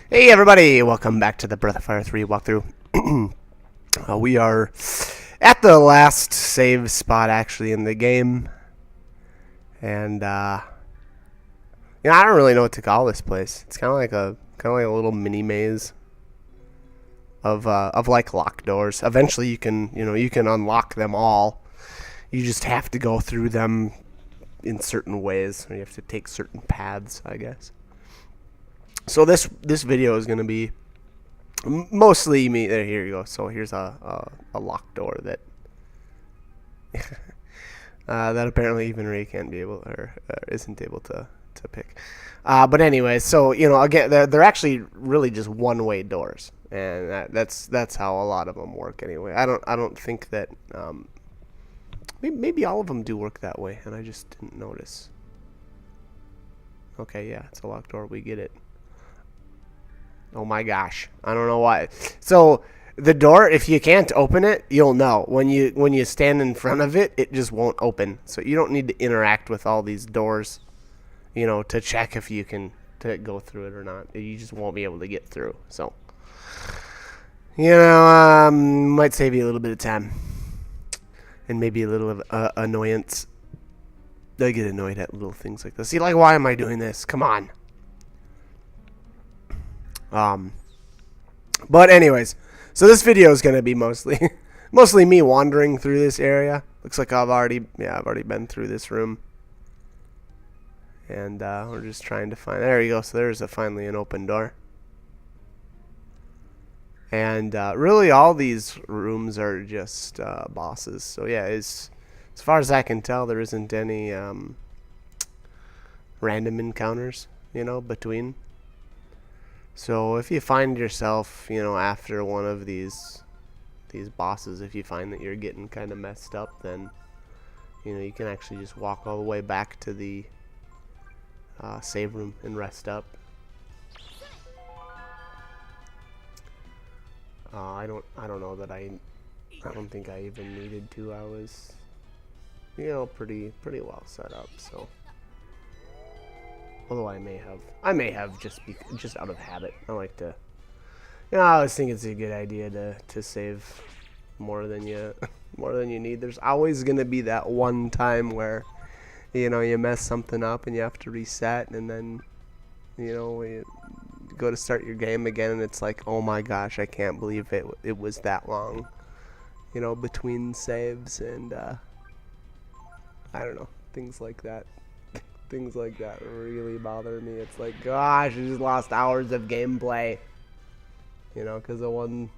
Hey everybody, welcome back to the Breath of Fire 3 walkthrough. We are at the last save spot actually in the game. And I don't really know what to call this place. It's kind of like a little mini maze of like locked doors. Eventually you can unlock them all. You just have to go through them in certain ways, or you have to take certain paths, I guess. So this video is going to be mostly me. Here you go. So here's a locked door that that apparently even Ray can't be able or isn't able to pick. But anyway, so again, they're actually really just one-way doors, and that's how a lot of them work anyway. I don't think that maybe all of them do work that way, and I just didn't notice. Okay, yeah, it's a locked door. We get it. Oh my gosh, I don't know why. So the door, if you can't open it, you'll know. When you stand in front of it, it just won't open. So you don't need to interact with all these doors, to check if you can go through it or not. You just won't be able to get through. So, might save you a little bit of time. And maybe a little of annoyance. I get annoyed at little things like this. See, like, why am I doing this? Come on. But anyways, so this video is gonna be mostly me wandering through this area. Looks like I've already been through this room, and we're just trying to find. There you go. So there's finally an open door, and really all these rooms are just bosses. So yeah, as far as I can tell, there isn't any random encounters, between. So if you find yourself, after one of these bosses, if you find that you're getting kind of messed up, then, you can actually just walk all the way back to the save room and rest up. I don't know that I don't think I even needed to. I was, pretty well set up, so. Although I may have just out of habit. I like to, I always think it's a good idea to save more than you need. There's always gonna be that one time where, you mess something up and you have to reset, and then, you go to start your game again, and it's like, oh my gosh, I can't believe it was that long, between saves, and I don't know, things like that. Things like that really bother me. It's like, gosh, I just lost hours of gameplay, because of one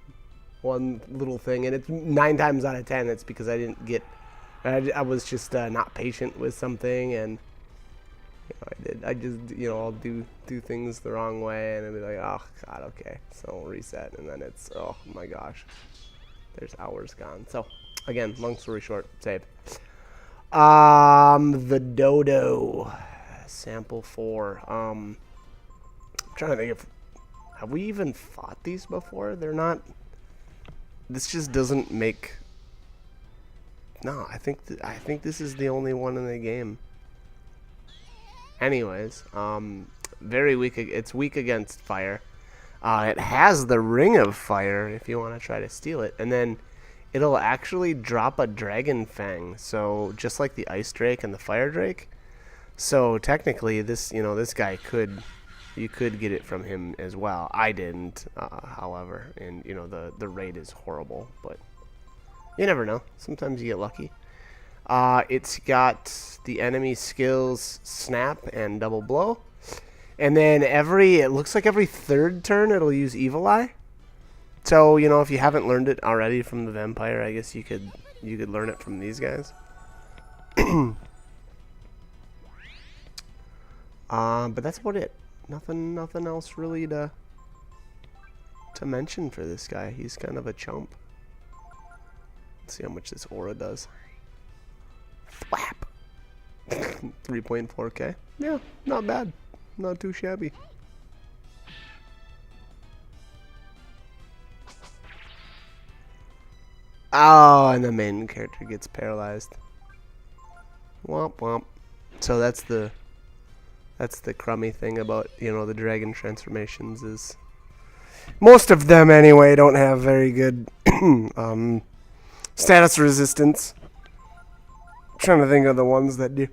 little thing. And it's 9 times out of 10, it's because I didn't get, I was just not patient with something, and I just I'll do things the wrong way, and I'll be like, oh god, okay, so reset, and then it's, oh my gosh, there's hours gone. So again, long story short, save. The Dodo sample 4. I'm trying to think if have we even fought these before? They're not. This just doesn't make. No, I think this is the only one in the game. Anyways, very weak. It's weak against fire. It has the Ring of Fire if you want to try to steal it, and then it'll actually drop a Dragon Fang, so just like the Ice Drake and the Fire Drake. So technically, this guy you could get it from him as well. I didn't, however, and the rate is horrible, but you never know. Sometimes you get lucky. It's got the enemy skills Snap and Double Blow, and then it looks like every third turn it'll use Evil Eye. So, if you haven't learned it already from the vampire, I guess you could learn it from these guys. But that's about it. Nothing else really to mention for this guy. He's kind of a chump. Let's see how much this aura does. Thwap. 3.4k. Yeah, not bad. Not too shabby. Oh, and the main character gets paralyzed. Womp womp. So that's the crummy thing about the dragon transformations is Most of them, anyway, don't have very good status resistance. I'm trying to think of the ones that do.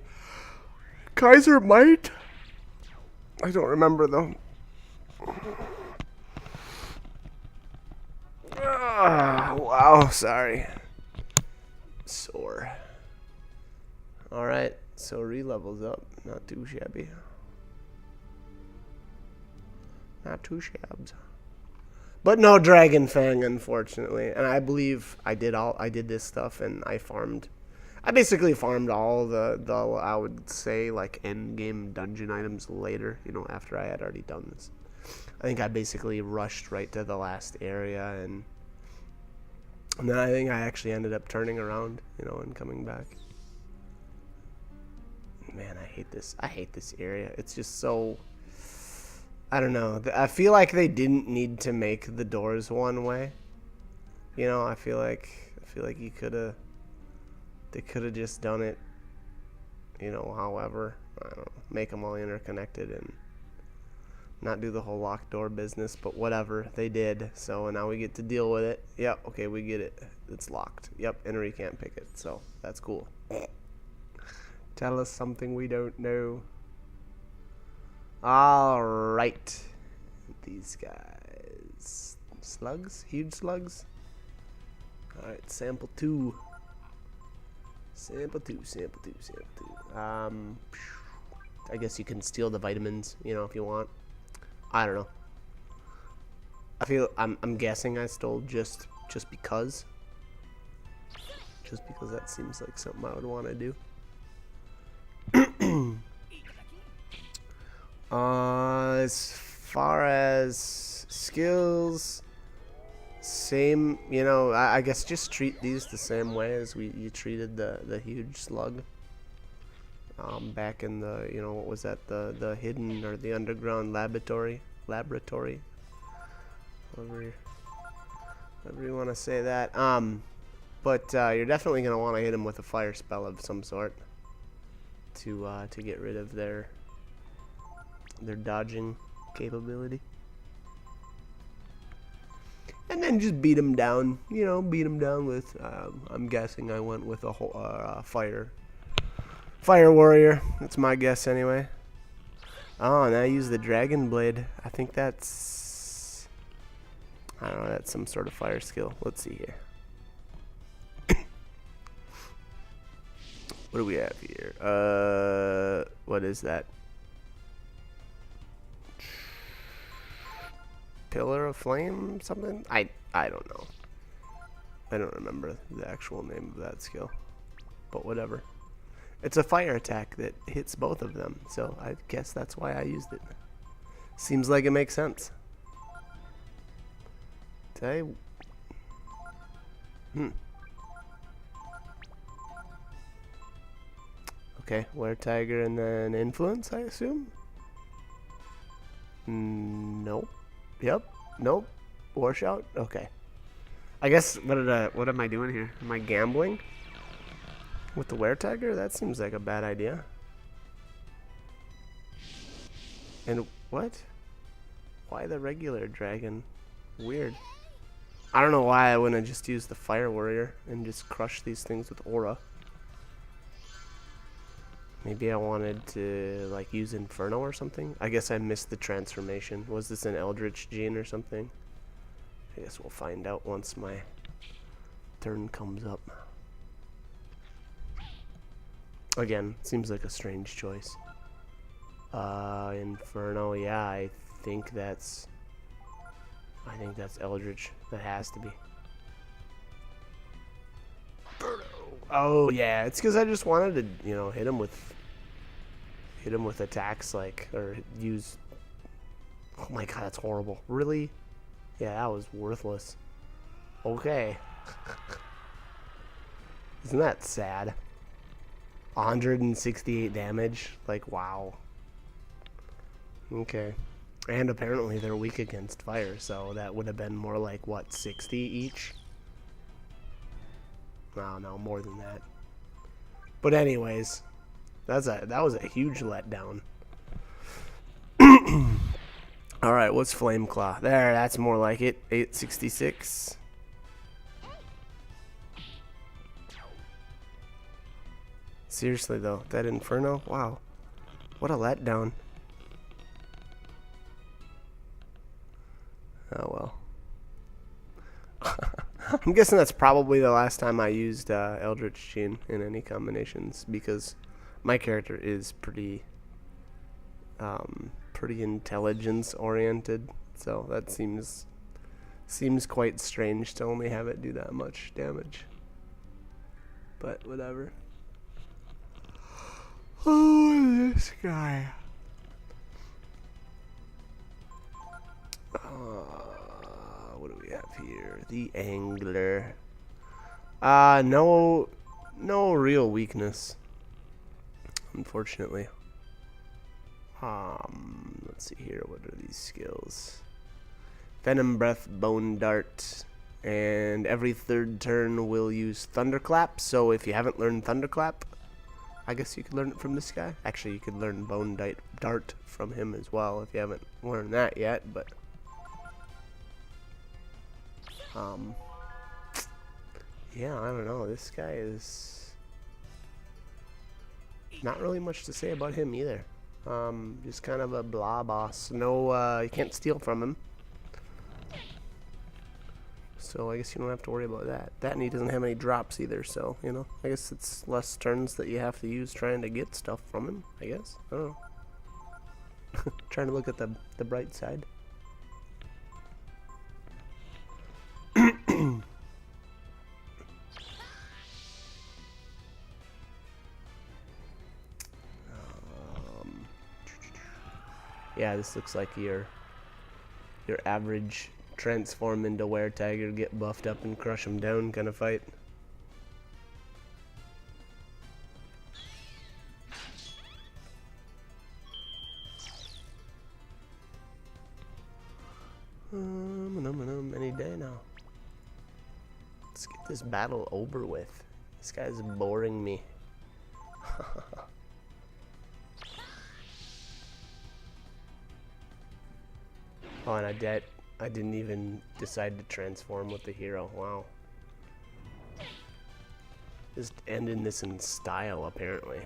Kaiser might. I don't remember though. Wow, sorry. Sore. Alright, so re-levels up. Not too shabby. Not too shabs. But no Dragon Fang, unfortunately. And I believe I did this stuff and I basically farmed all the I would say like end game dungeon items later, you know, after I had already done this. I think I basically rushed right to the last area and then I think I actually ended up turning around, you know, and coming back. Man, I hate this. I hate this area. It's just so, I don't know. I feel like they didn't need to make the doors one way. You know, I feel like they could have just done it, you know, however, I don't know, make them all interconnected and not do the whole locked door business, but whatever, they did. So now we get to deal with it. Yep, okay, we get it. It's locked. Yep, and we can't pick it, so that's cool. Tell us something we don't know. Alright. These guys. Slugs? Huge slugs? Alright, sample 2. Sample 2. I guess you can steal the vitamins, you know, if you want. I don't know. I'm guessing I stole just because. Just because that seems like something I would want to do. As far as skills, same, you know, I guess just treat these the same way as you treated the huge slug. Back in the, you know, what was that, the hidden or the underground laboratory, however you want to say that. But you're definitely gonna want to hit him with a fire spell of some sort to get rid of their dodging capability. And then just beat him down, you know, with, I'm guessing I went with a whole, fire warrior. That's my guess anyway. Oh, and I use the dragon blade. I think that's, I don't know, that's some sort of fire skill. Let's see here. What do we have here? What is that? Pillar of Flame something? I don't know. I don't remember the actual name of that skill. But whatever. It's a fire attack that hits both of them, so I guess that's why I used it. Seems like it makes sense. Okay, Were Tiger and then Influence, I assume? Nope. Yep. Nope. War Shout? Okay. I guess, what am I doing here? Am I gambling? With the Were Tiger? That seems like a bad idea. And what? Why the regular dragon? Weird. I don't know why I wouldn't have just used the Fire Warrior and just crush these things with Aura. Maybe I wanted to, like, use Inferno or something? I guess I missed the transformation. Was this an Eldritch gene or something? I guess we'll find out once my turn comes up. Again, seems like a strange choice. Inferno, yeah, I think that's Eldritch. That has to be. Oh yeah, it's because I just wanted to, you know, hit him with attacks like, or use. Oh my god, that's horrible. Really? Yeah, that was worthless. Okay. Isn't that sad? 168 damage. Like, wow. Okay. And apparently they're weak against fire, so that would have been more like, what, 60 each? No, more than that. But anyways, that was a huge letdown. Alright, what's Flame Claw? There, that's more like it. 866. Seriously though, that Inferno? Wow. What a letdown. Oh well. I'm guessing that's probably the last time I used Eldritch Gene in any combinations, because my character is pretty intelligence oriented, so that seems quite strange to only have it do that much damage. But whatever. Oh, this guy. What do we have here? The Angler. No real weakness, unfortunately. Let's see here. What are these skills? Venom Breath, Bone Dart, and every third turn we'll use Thunderclap. So if you haven't learned Thunderclap, I guess you could learn it from this guy. Actually, you could learn Bone Dart from him as well if you haven't learned that yet. But yeah, I don't know. This guy is not really much to say about him either. Just kind of a blah boss. No, you can't steal from him. So I guess you don't have to worry about that. And he doesn't have any drops either, so, you know, I guess it's less turns that you have to use trying to get stuff from him, I guess. I don't know. Trying to look at the bright side. Yeah, this looks like your average transform into Were-Tiger, get buffed up and crush him down kind of fight. Any day now. Let's get this battle over with. This guy's boring me. Oh, and I didn't even decide to transform with the hero. Wow. Just ending this in style, apparently.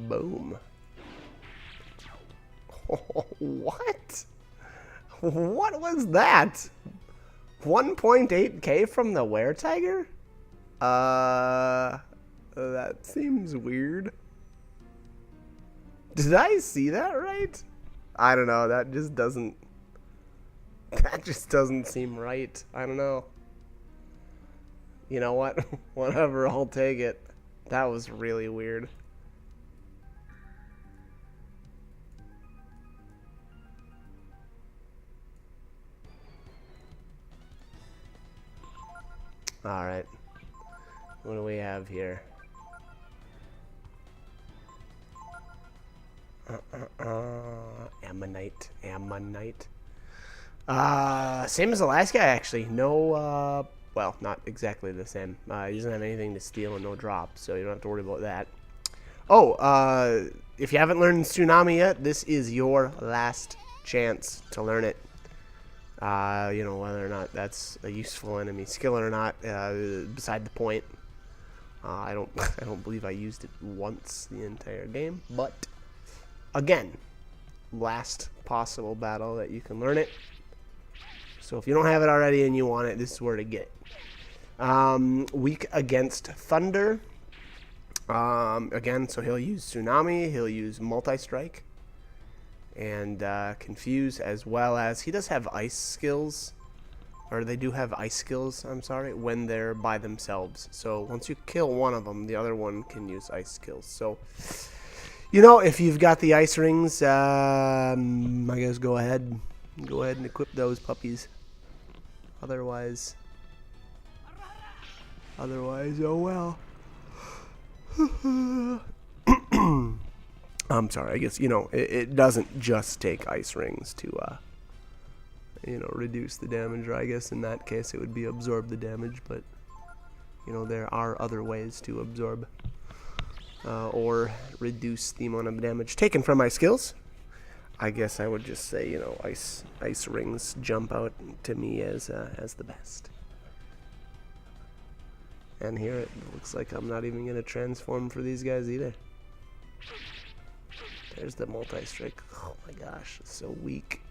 Boom. Oh, what? What was that? 1.8k from the Were-Tiger? That seems weird. Did I see that right? I don't know. That just doesn't seem right. I don't know. You know what? Whatever, I'll take it. That was really weird. All right. What do we have here? Ammonite. Same as the last guy, actually. No, well, not exactly the same. He doesn't have anything to steal and no drop, so you don't have to worry about that. Oh, if you haven't learned Tsunami yet, this is your last chance to learn it. You know, whether or not that's a useful enemy skill or not, beside the point. I don't believe I used it once the entire game, but again, last possible battle that you can learn it. So if you don't have it already and you want it, this is where to get it. Weak against Thunder. Again, so he'll use Tsunami, he'll use Multi-Strike, and Confuse, as well as he does have ice skills, or they do have ice skills, I'm sorry, when they're by themselves. So once you kill one of them, the other one can use ice skills. So, you know, if you've got the ice rings, I guess go ahead and equip those puppies. Otherwise, oh well. I'm sorry, I guess, you know, it doesn't just take ice rings to, you know, reduce the damage, or I guess in that case it would be absorb the damage, but, you know, there are other ways to absorb or reduce the amount of damage taken from my skills. I guess I would just say, you know, ice rings jump out to me as the best. And here it looks like I'm not even going to transform for these guys either. There's the multi-strike. Oh my gosh, it's so weak.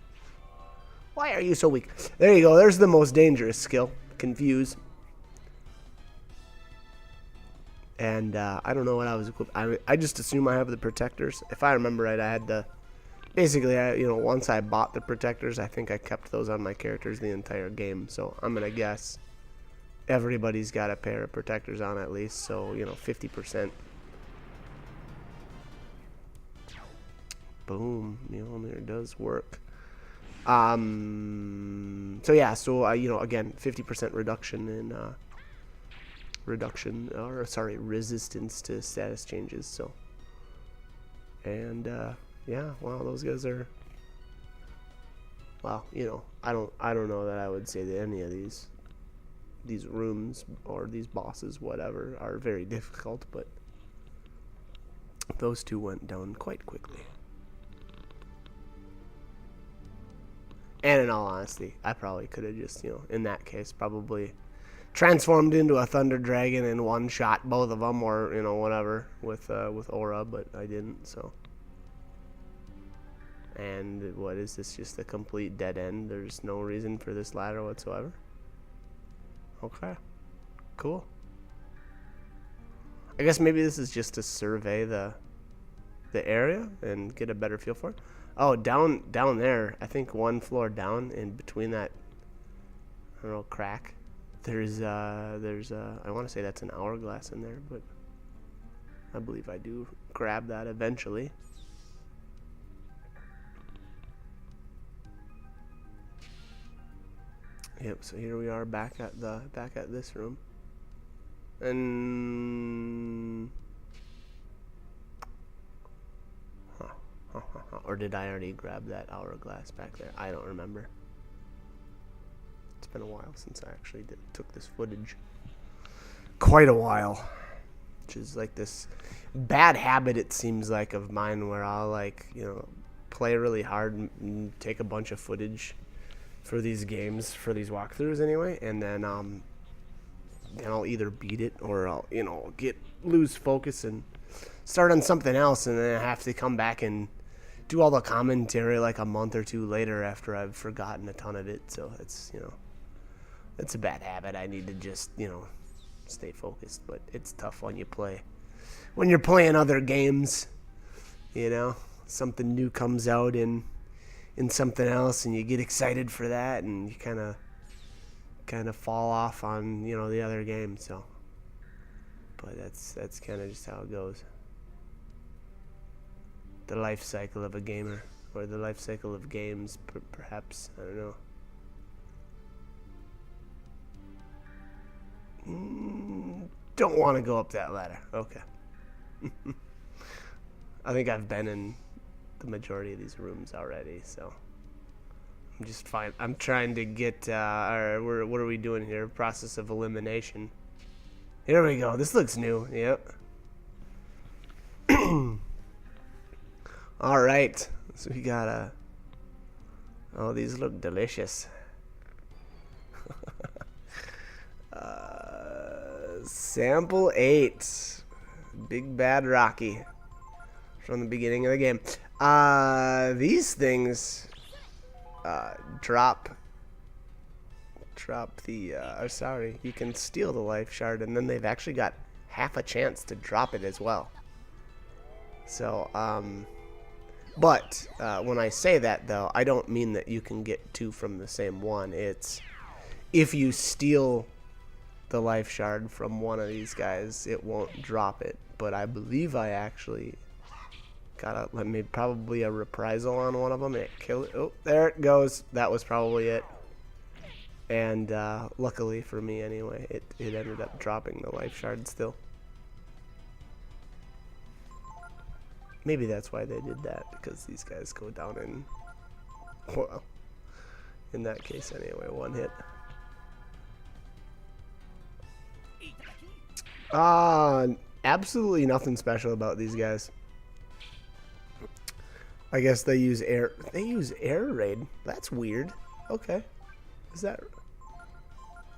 Why are you so weak? There you go. There's the most dangerous skill. Confuse. And I don't know what I was equipped. I just assume I have the protectors. If I remember right, I had the... Basically, you know, once I bought the protectors, I think I kept those on my characters the entire game. So I'm going to guess everybody's got a pair of protectors on at least. So, you know, 50%. Boom. Mjolnir does work. So yeah, so you know, again, 50% reduction in resistance to status changes. So, and yeah, wow, those guys are. Well, you know, I don't know that I would say that any of these rooms or these bosses, whatever, are very difficult, but those two went down quite quickly. And in all honesty, I probably could have just, you know, in that case, probably transformed into a thunder dragon and one-shot both of them, or, you know, whatever with aura, but I didn't. So, and what is this? Just a complete dead end. There's no reason for this ladder whatsoever. Okay, cool. I guess maybe this is just to survey the area and get a better feel for it. Oh, down there, I think one floor down, in between that, I don't know, crack, there's I want to say that's an hourglass in there, but I believe I do grab that eventually. Yep, so here we are back at this room. And or did I already grab that hourglass back there? I don't remember. It's been a while since I actually took this footage. Quite a while. Which is like this bad habit, it seems like, of mine, where I'll, like, you know, play really hard and take a bunch of footage for these games, for these walkthroughs anyway, and then I'll either beat it or I'll, you know, lose focus and start on something else, and then I have to come back and do all the commentary like a month or two later after I've forgotten a ton of it. So it's, you know, it's a bad habit. I need to just, you know, stay focused, but it's tough when you're playing other games, you know, something new comes out in something else and you get excited for that and you kind of fall off on, you know, the other game. So, but that's kind of just how it goes. The life cycle of a gamer, or the life cycle of games, perhaps. I don't know. Don't want to go up that ladder. Okay. I think I've been in the majority of these rooms already, so I'm just fine. I'm trying to get, what are we doing here? Process of elimination. Here we go. This looks new. Yep. All right. So we got oh, these look delicious. Sample 8. Big Bad Rocky. From the beginning of the game. These things drop the sorry, you can steal the life shard, and then they've actually got half a chance to drop it as well. So but when I say that, though, I don't mean that you can get 2 from the same one. It's if you steal the life shard from one of these guys, it won't drop it. But I believe I actually got probably a reprisal on one of them. It killed it. Oh, there it goes. That was probably it. And luckily for me, anyway, it ended up dropping the life shard still. Maybe that's why they did that, because these guys go down in, well, in that case anyway, 1 hit. Absolutely nothing special about these guys. I guess they use air. They use air raid. That's weird. Okay. Is that?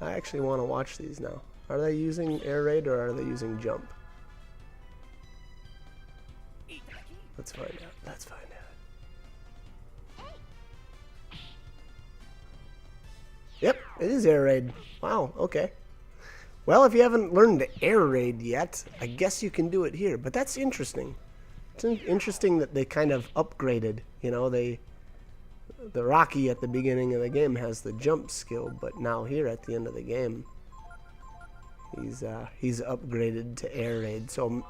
I actually want to watch these now. Are they using air raid or are they using jump? Let's find out. Let's find out. Yep, it is air raid. Wow. Okay. Well, if you haven't learned to air raid yet, I guess you can do it here. But that's interesting. It's interesting that they kind of upgraded. You know, the Rocky at the beginning of the game has the jump skill, but now here at the end of the game, he's upgraded to air raid. So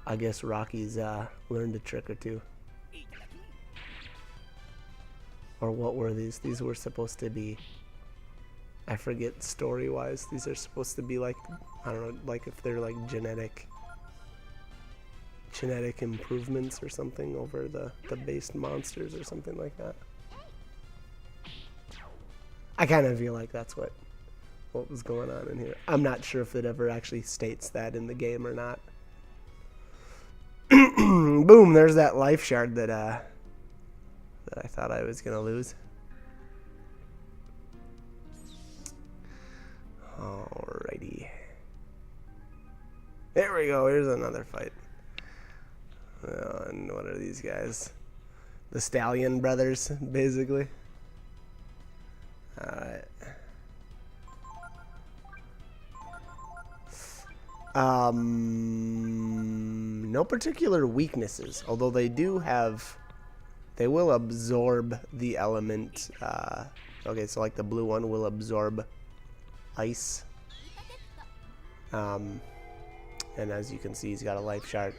I guess Rocky's learned a trick or two. Or what were these? These were supposed to be, I forget story-wise. These are supposed to be like, I don't know, like if they're like genetic improvements or something over the base monsters or something like that. I kind of feel like that's what was going on in here. I'm not sure if it ever actually states that in the game or not. Boom, there's that life shard that I thought I was gonna lose. Alrighty. There we go, here's another fight. And what are these guys? The Stallion Brothers, basically. Alright. No particular weaknesses, although they do have, they will absorb the element. Okay, so like the blue one will absorb ice. And as you can see, he's got a life shard.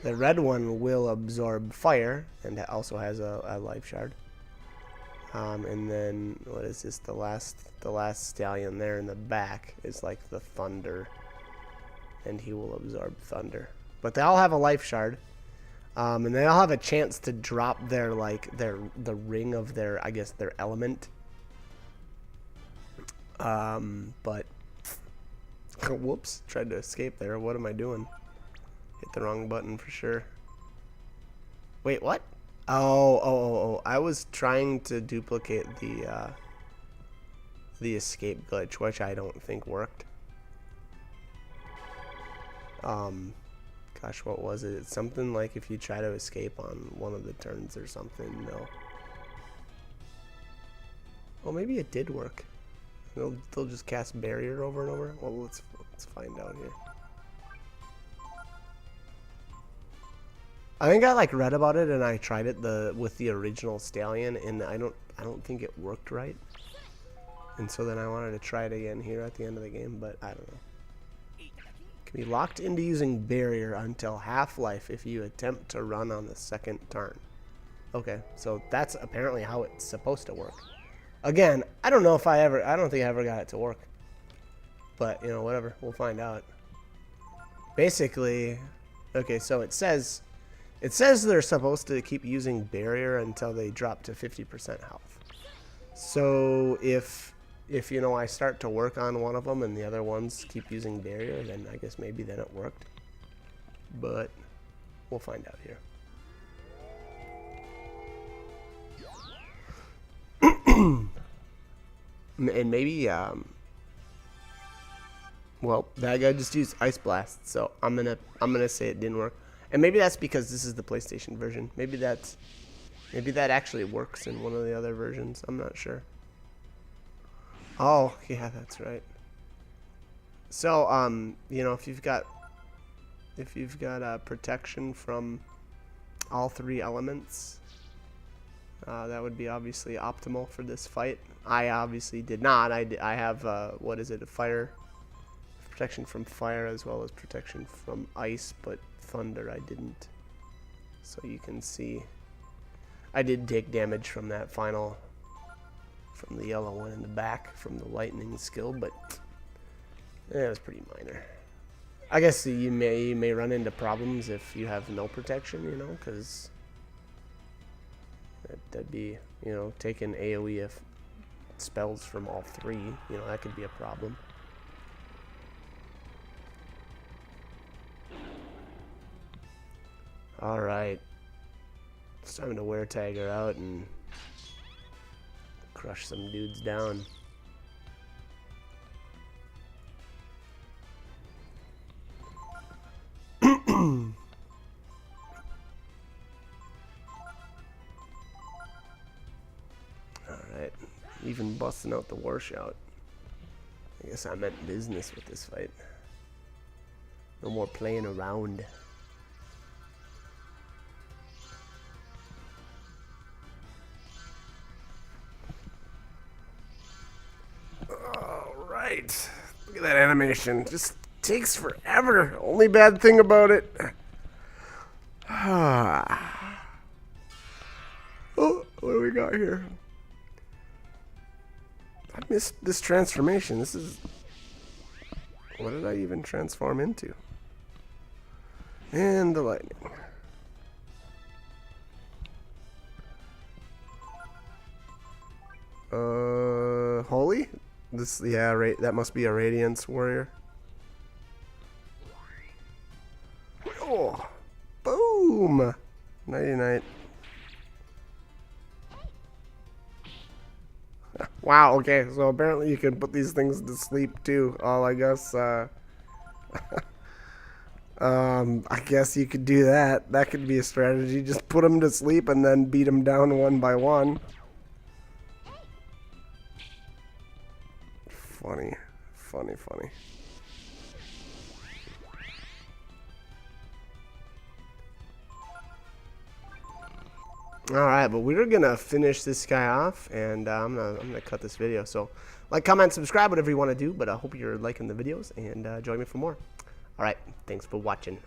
The red one will absorb fire and also has a life shard. And then what is this? The last stallion there in the back is like the thunder, and he will absorb thunder. But they all have a life shard, and they all have a chance to drop their the ring of their, I guess, their element. But whoops, tried to escape there. What am I doing? Hit the wrong button for sure. Wait, what? Oh, I was trying to duplicate the escape glitch, which I don't think worked. Gosh, what was it? It's something like if you try to escape on one of the turns or something, no. Well, maybe it did work. They'll just cast barrier over and over. Well, let's find out here. I think I like read about it and I tried it with the original Stallion, and I don't think it worked right. And so then I wanted to try it again here at the end of the game, but I don't know. Can be locked into using barrier until half-life if you attempt to run on the second turn. Okay, so that's apparently how it's supposed to work. Again, I don't know if I don't think I ever got it to work. But, you know, whatever, we'll find out. Basically, okay, so it says they're supposed to keep using barrier until they drop to 50% health. So if you know, I start to work on one of them and the other ones keep using barrier, then I guess maybe then it worked. But we'll find out here. And maybe well, that guy just used Ice Blast, so I'm gonna say it didn't work. And maybe that's because this is the PlayStation version. Maybe that actually works in one of the other versions. I'm not sure. Oh, yeah, that's right. So, you know, if you've got protection from all three elements, that would be obviously optimal for this fight. I obviously did not. I have what is it? A fire protection from fire as well as protection from ice, but thunder I didn't. So you can see I did take damage from that final, from the yellow one in the back from the lightning skill, but it was pretty minor. I guess you may run into problems if you have no protection, you know, because that'd be, you know, taking AoE if spells from all three, you know, that could be a problem. Alright. It's time to wear Tiger out and crush some dudes down. Alright. Even busting out the war shout. I guess I meant business with this fight. No more playing around. Alright. Look at that animation. Just takes forever. Only bad thing about it. Oh, what do we got here? I missed this transformation. This is... What did I even transform into? And the lightning. Holy? This, yeah, right. That must be a Radiance warrior. Oh, boom! Nighty night. Wow. Okay, so apparently you can put these things to sleep too. I guess. I guess you could do that. That could be a strategy. Just put them to sleep and then beat them down one by one. Funny. Funny, funny. Alright, but we're gonna finish this guy off, and I'm gonna cut this video. So, like, comment, subscribe, whatever you want to do, but I hope you're liking the videos, and join me for more. Alright, thanks for watching.